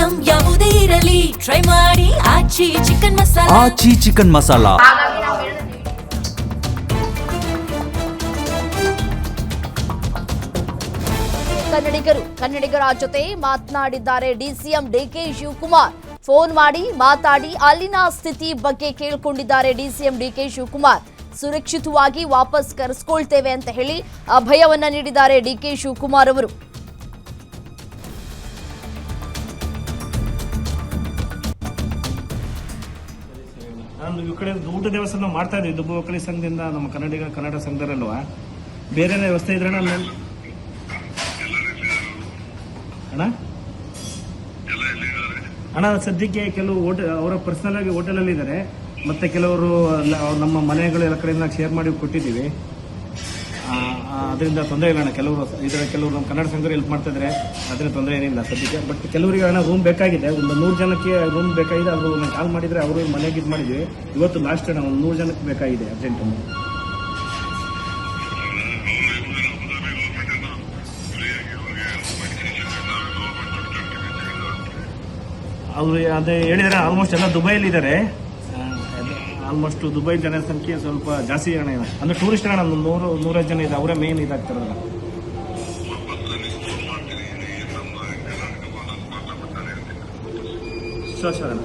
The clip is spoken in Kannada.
ಐಟಂ ಯಾವುದೇ ಇರಲಿ ಟ್ರೈ ಮಾಡಿ ಆಚಿ ಚಿಕನ್ ಮಸಾಲಾ. ಆಚಿ ಚಿಕನ್ ಮಸಾಲಾ. ಕನ್ನಡಿಗರ ಜೊತೆ ಮಾತನಾಡಿದ್ದಾರೆ ಡಿಸಿಎಂ ಡಿಕೆ ಶಿವಕುಮಾರ್. ಫೋನ್ ಮಾಡಿ ಮಾತಾಡಿ ಅಲ್ಲಿನ ಸ್ಥಿತಿ ಬಗ್ಗೆ ಕೇಳಿಕೊಂಡಿದ್ದಾರೆ ಡಿಸಿಎಂ ಡಿಕೆ ಶಿವಕುಮಾರ್. ಸುರಕ್ಷಿತವಾಗಿ ವಾಪಸ್ ಕರೆಸ್ಕೊಳ್ತೇವೆ ಅಂತ ಹೇಳಿ ಅಭಯವನ್ನ ನೀಡಿದ್ದಾರೆ ಡಿಕೆ ಶಿವಕುಮಾರ್ ಅವರು. ನಾನು ಈ ಕಡೆ ಊಟ ದೇವಸ್ಥಾನ ಮಾಡ್ತಾ ಇದ್ದೀವಿ ದುಬ್ಬ ಒಕ್ಕಲಿ ಸಂಘದಿಂದ ನಮ್ಮ ಕನ್ನಡ ಸಂಘದಲ್ಲಲ್ವಾ ಬೇರೆ ವ್ಯವಸ್ಥೆ ಇದ್ರೆ ಅಣ್ಣ ಸದ್ಯಕ್ಕೆ ಕೆಲವು ಅವರ ಪರ್ಸನಲ್ ಆಗಿ ಹೋಟೆಲಲ್ಲಿ ಇದ್ದಾರೆ, ಮತ್ತೆ ಕೆಲವರು ನಮ್ಮ ಮನೆಗಳು ಎಲ್ಲ ಕಡೆಯಿಂದ ಶೇರ್ ಮಾಡಿ ಕೊಟ್ಟಿದ್ದೀವಿ. ಅದರಿಂದ ತೊಂದರೆ ಇಲ್ಲ ಅಣ್ಣ. ಕೆಲವರು ನಮ್ಮ ಕನ್ನಡ ಸಂಘರು ಹೆಲ್ಪ್ ಮಾಡ್ತಾ ಇದ್ದಾರೆ, ಅದರಿಂದ ತೊಂದರೆ ಏನಿಲ್ಲ ಸದ್ಯಕ್ಕೆ. ಬಟ್ ಕೆಲವರಿಗೆ ಅಣ್ಣ ರೂಮ್ ಬೇಕಾಗಿದೆ, ಒಂದು 100 ಜನಕ್ಕೆ ರೂಮ್ ಬೇಕಾಗಿದೆ. ಅವರು ಕಾಲ್ ಮಾಡಿದ್ರೆ ಅವರು ಮನೆಗೆ ಇದು ಮಾಡಿದ್ವಿ. ಇವತ್ತು ಲಾಸ್ಟ್ ಅಣ್ಣ, ಒಂದು 100 ಜನಕ್ಕೆ ಬೇಕಾಗಿದೆ ಅರ್ಜೆಂಟ್. ಅವರು ಅದೇ ಹೇಳಿದರೆ ಆಲ್ಮೋಸ್ಟ್ ಎಲ್ಲ ದುಬೈಲಿ ಇದ್ದಾರೆ. ಆಲ್ಮೋಸ್ಟ್ ದುಬೈ ಜನ ಸಂಖ್ಯೆ ಸ್ವಲ್ಪ ಜಾಸ್ತಿ ಜನ ಇದೆ, ಅಂದ್ರೆ ಟೂರಿಸ್ಟ್ ಅಣ್ಣ. ಒಂದು 100 ಜನ ಇದೆ, ಅವರೇ ಮೇನ್ ಇದಾಗ್ತಾರಲ್ಲ. ಸರ್